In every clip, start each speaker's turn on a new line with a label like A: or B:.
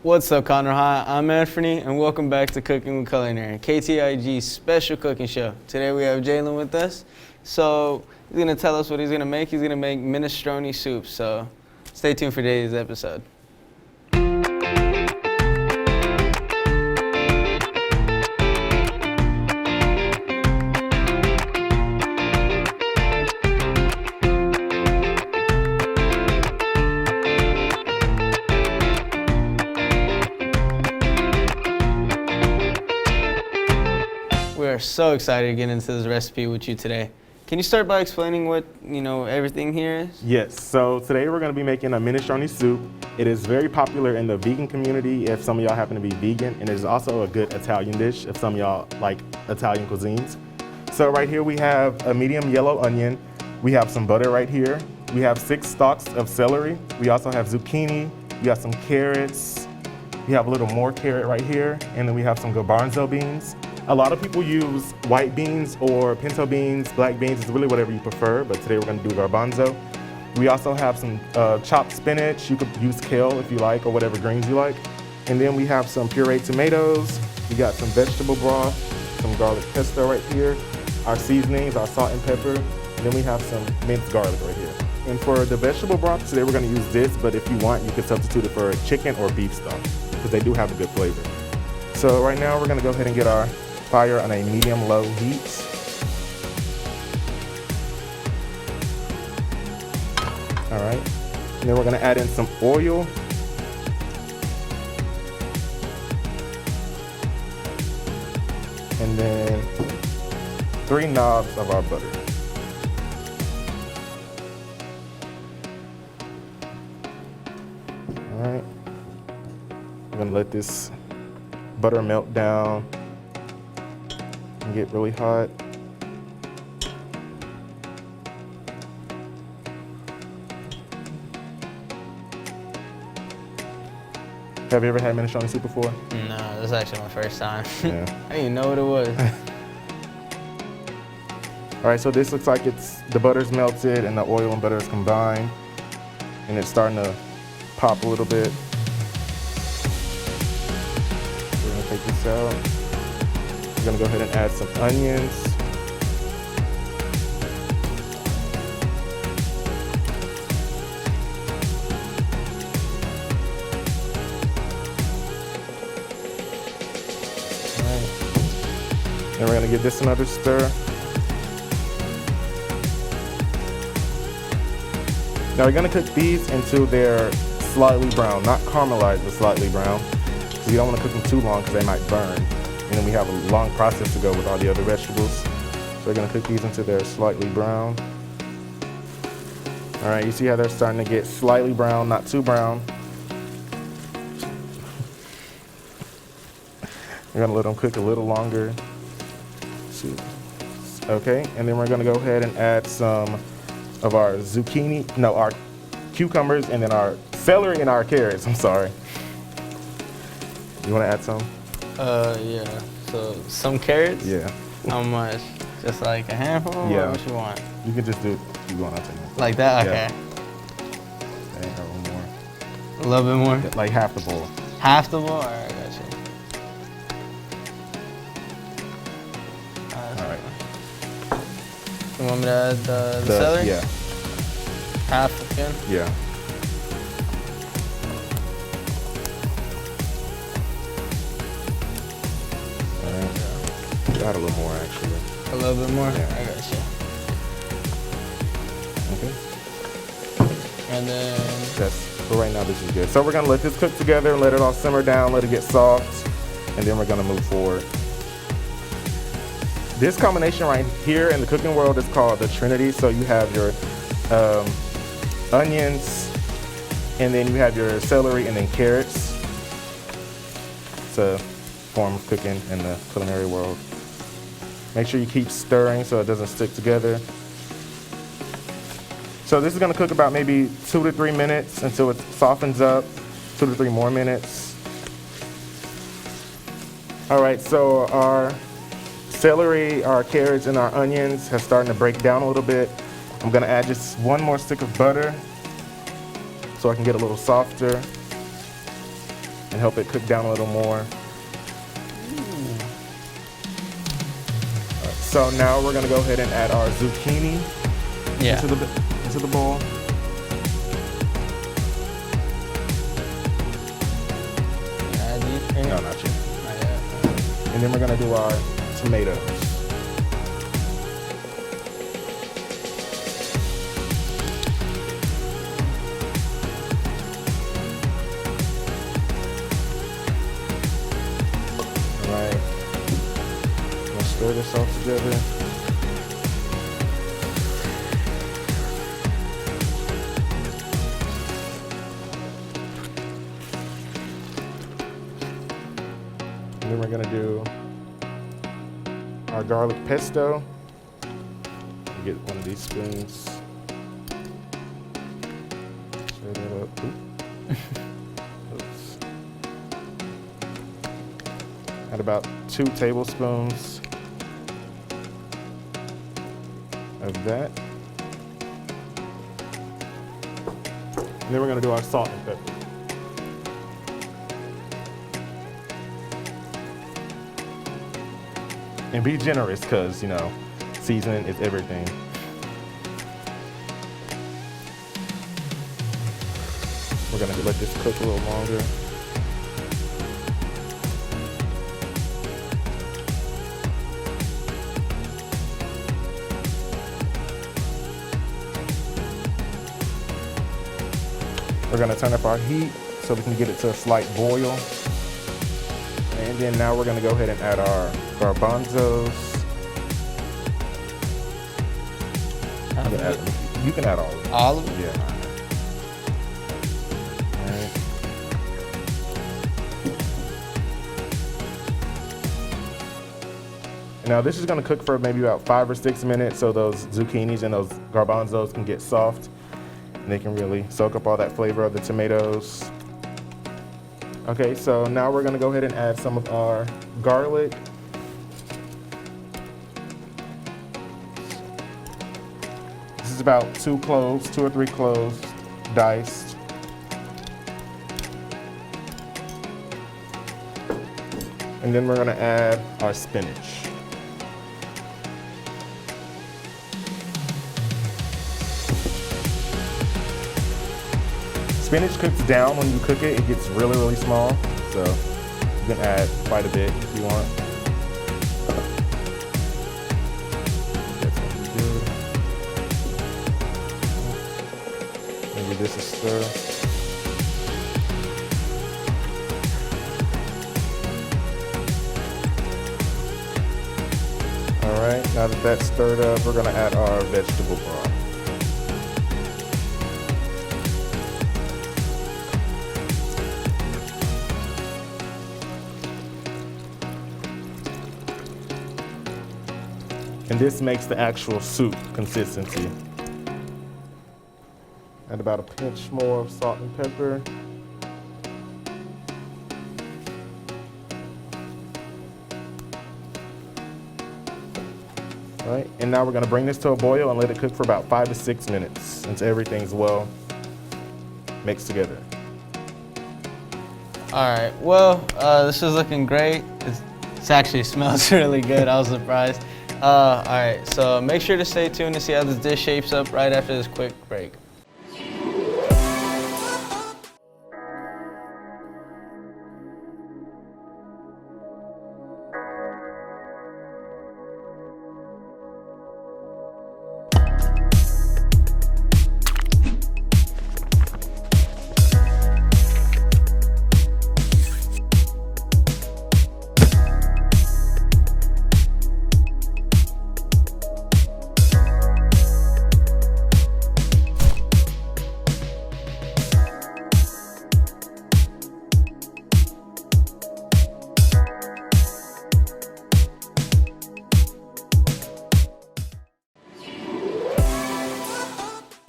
A: What's up, Connor? Hi, I'm Anthony, and welcome back to Cooking with Culinary, KTIG's special cooking show. Today we have Jalen with us. So he's gonna tell us what he's gonna make. He's gonna make minestrone soup. So stay tuned for today's episode. We are so excited to get into this recipe with you today. Can you start by explaining what, everything here is?
B: Yes, so today we're going to be making a minestrone soup. It is very popular in the vegan community if some of y'all happen to be vegan, and it is also a good Italian dish if some of y'all like Italian cuisines. So right here we have a medium yellow onion. We have some butter right here. We have 6 stalks of celery. We also have zucchini. We have some carrots. We have a little more carrot right here, and then we have some garbanzo beans. A lot of people use white beans or pinto beans, black beans, it's really whatever you prefer, but today we're gonna do garbanzo. We also have some chopped spinach. You could use kale if you like, or whatever greens you like. And then we have some pureed tomatoes. We got some vegetable broth, some garlic pesto right here, our seasonings, our salt and pepper, and then we have some minced garlic right here. And for the vegetable broth, today we're gonna use this, but if you want, you can substitute it for chicken or beef stock, because they do have a good flavor. So right now we're gonna go ahead and get our fire on a medium-low heat. All right, and then we're gonna add in some oil. And then 3 knobs of our butter. All right, I'm gonna let this butter melt down and get really hot. Have you ever had minestrone soup before?
A: No, this is actually my first time.
B: Yeah.
A: I didn't even know what it was.
B: All right, so this looks like the butter's melted and the oil and butter is combined, and it's starting to pop a little bit. We're gonna take this out. We're gonna go ahead and add some onions. All right. Then we're gonna give this another stir. Now we're gonna cook these until they're slightly brown, not caramelized, but slightly brown. So you don't wanna cook them too long because they might burn. And then we have a long process to go with all the other vegetables. So we're gonna cook these until they're slightly brown. All right, you see how they're starting to get slightly brown, not too brown. We're gonna let them cook a little longer. Okay, and then we're gonna go ahead and add some of our our cucumbers, and then our celery and our carrots, I'm sorry. You wanna add some?
A: Yeah. So some carrots?
B: Yeah.
A: How much? Just like a handful?
B: Yeah.
A: Or what you want?
B: You can just do it. Keep going, I'll tell you.
A: Like that?
B: Yeah.
A: Okay.
B: Okay, a little more.
A: A little bit more?
B: Like half the bowl.
A: Half the bowl? All right, got you.
B: All right.
A: You want me to add the celery?
B: Yeah.
A: Half again?
B: Yeah. Add a little more, actually.
A: A little bit more?
B: Yeah.
A: I got you.
B: Okay.
A: And then...
B: For right now, this is good. So we're gonna let this cook together and let it all simmer down, let it get soft, and then we're gonna move forward. This combination right here in the cooking world is called the Trinity. So you have your onions, and then you have your celery, and then carrots. It's a form of cooking in the culinary world. Make sure you keep stirring so it doesn't stick together. So this is gonna cook about maybe 2 to 3 minutes until it softens up, 2 to 3 more minutes. All right, so our celery, our carrots, and our onions have started to break down a little bit. I'm gonna add just 1 more stick of butter so I can get a little softer. and help it cook down a little more. Right, so now we're gonna go ahead and add our zucchini into the bowl. No, not yet. And then we're gonna do our tomatoes. All right. I'm gonna stir this all together. Then we're gonna do our garlic pesto. Get one of these spoons. Stir that up. Oops. Add about 2 tablespoons of that. And then we're gonna do our salt and pepper. And be generous, because, you know, seasoning is everything. We're gonna let this cook a little longer. We're gonna turn up our heat so we can get it to a slight boil. And then now we're gonna go ahead and add our garbanzos. You can add all of them.
A: All of them?
B: Yeah. All right. Now this is gonna cook for maybe about 5 or 6 minutes so those zucchinis and those garbanzos can get soft and they can really soak up all that flavor of the tomatoes. Okay, so now we're gonna go ahead and add some of our garlic. This is about 2 cloves, 2 or 3 cloves, diced. And then we're gonna add our spinach. Spinach cooks down when you cook it. It gets really, really small. So you can add quite a bit if you want. That's gonna be good. Maybe this is stir. All right, now that that's stirred up, we're gonna add our vegetable broth. And this makes the actual soup consistency. Add about a pinch more of salt and pepper. All right, and now we're gonna bring this to a boil and let it cook for about 5 to 6 minutes until everything's well mixed together.
A: All right, well, this is looking great. It actually smells really good. I was surprised. All right, so make sure to stay tuned to see how this dish shapes up right after this quick break.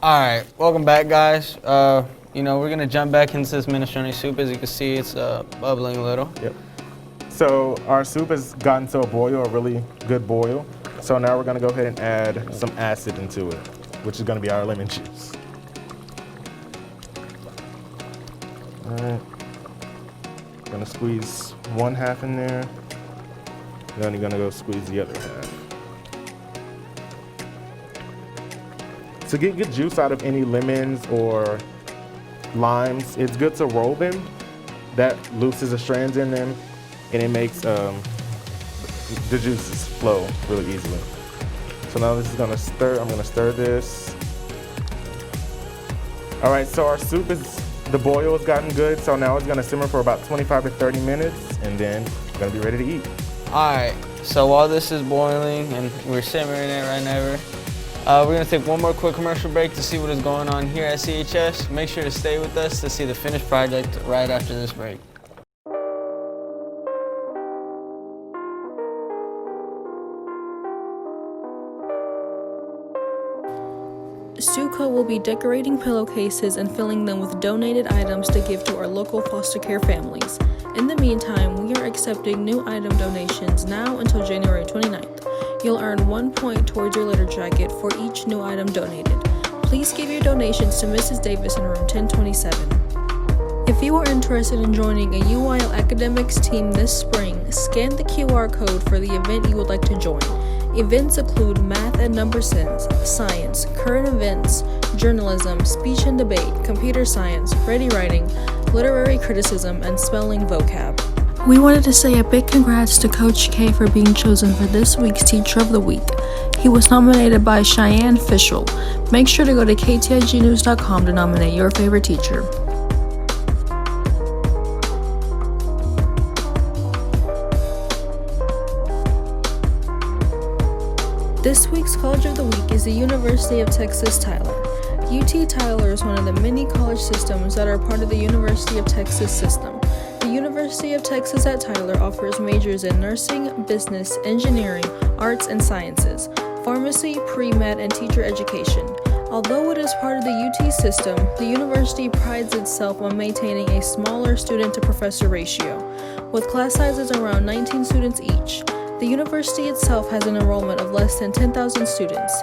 A: All right, welcome back, guys. You know, we're gonna jump back into this minestrone soup. As you can see, it's bubbling a little.
B: Yep. So our soup has gotten to a boil, a really good boil. So now we're gonna go ahead and add some acid into it, which is gonna be our lemon juice. All right. Gonna squeeze one half in there. Then you're gonna go squeeze the other half. To get good juice out of any lemons or limes, it's good to roll them. That loosens the strands in them and it makes the juices flow really easily. So now this is gonna stir. I'm gonna stir this. All right, so our soup the boil has gotten good. So now it's gonna simmer for about 25 to 30 minutes and then it's gonna be ready to eat.
A: All right, so while this is boiling and we're simmering it right now, we're gonna take one more quick commercial break to see what is going on here at CHS. Make sure to stay with us to see the finished project right after this break.
C: Stuco will be decorating pillowcases and filling them with donated items to give to our local foster care families. In the meantime, we are accepting new item donations now until January 29th. You'll earn 1 point towards your litter jacket for each new item donated. Please give your donations to Mrs. Davis in room 1027. If you are interested in joining a UIL academics team this spring, scan the QR code for the event you would like to join. Events include math and number sense, science, current events, journalism, speech and debate, computer science, ready writing, literary criticism, and spelling vocab. We wanted to say a big congrats to Coach K for being chosen for this week's Teacher of the Week. He was nominated by Cheyenne Fischel. Make sure to go to ktignews.com to nominate your favorite teacher. This week's College of the Week is the University of Texas Tyler. UT Tyler is one of the many college systems that are part of the University of Texas system. The University of Texas at Tyler offers majors in nursing, business, engineering, arts and sciences, pharmacy, pre-med, and teacher education. Although it is part of the UT system, the university prides itself on maintaining a smaller student-to-professor ratio, with class sizes around 19 students each. The university itself has an enrollment of less than 10,000 students.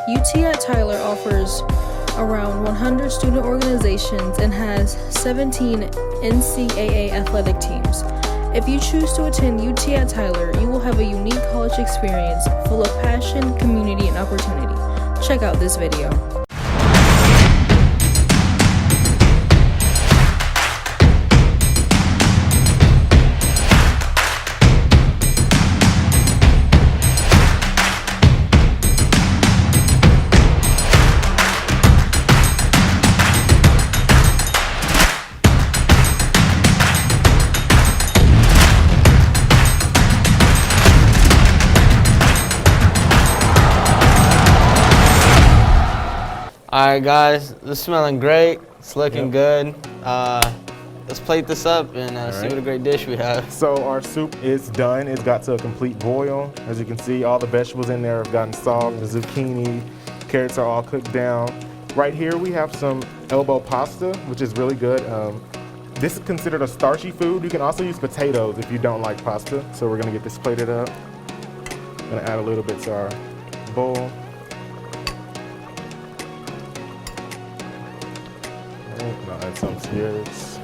C: UT at Tyler offers around 100 student organizations and has 17 NCAA athletic teams. If you choose to attend UT at Tyler, you will have a unique college experience full of passion, community, and opportunity. Check out this video.
A: All right, guys, this is smelling great. It's looking good. Let's plate this up and see what a great dish we have.
B: So our soup is done. It's got to a complete boil. As you can see, all the vegetables in there have gotten soft. The zucchini, carrots are all cooked down. Right here we have some elbow pasta, which is really good. This is considered a starchy food. You can also use potatoes if you don't like pasta. So we're gonna get this plated up. I'm gonna add a little bit to our bowl. And I'll add some spirits.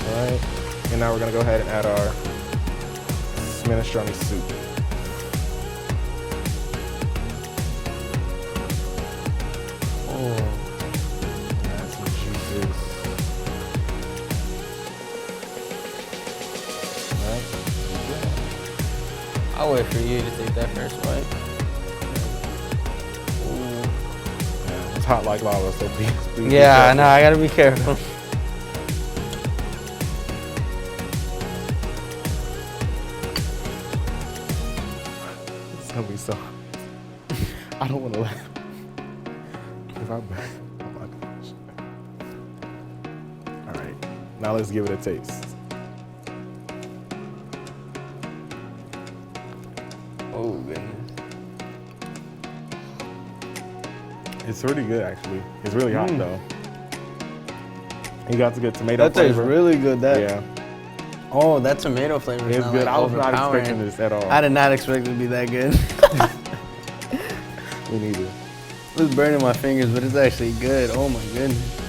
B: All right, and now we're gonna go ahead and add our minestrone soup. Add some juices. All right.
A: I'll wait for you to take that first bite.
B: Yeah, it's hot like lava, so please
A: Yeah, I know, I gotta be careful.
B: It's gonna be so. I don't want to laugh. If I'm back, oh my gosh. All right, now let's give it a taste.
A: Oh, goodness.
B: It's really good, actually. It's really hot though. You got the good tomato
A: That tastes
B: flavor.
A: really good.
B: Yeah,
A: Oh, that tomato flavor is
B: it's
A: not,
B: good.
A: like,
B: I was not
A: overpowering.
B: expecting this at all.
A: I did not expect it to be that good.
B: Me neither.
A: It was burning my fingers, but it's actually good. Oh my goodness.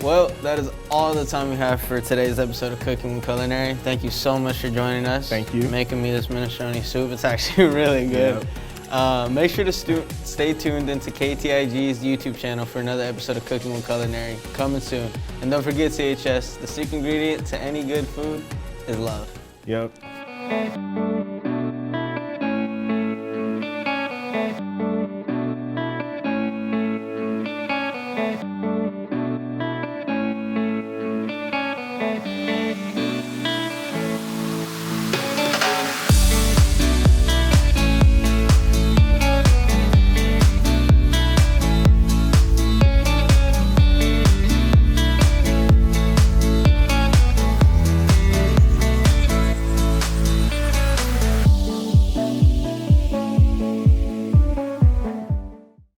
A: Well, that is all the time we have for today's episode of Cooking with Culinary. Thank you so much for joining us.
B: Thank you.
A: Making me this minestrone soup. It's actually really good. Yep. Make sure to stay tuned into KTIG's YouTube channel for another episode of Cooking with Culinary coming soon. And don't forget, CHS, the secret ingredient to any good food is love.
B: Yep.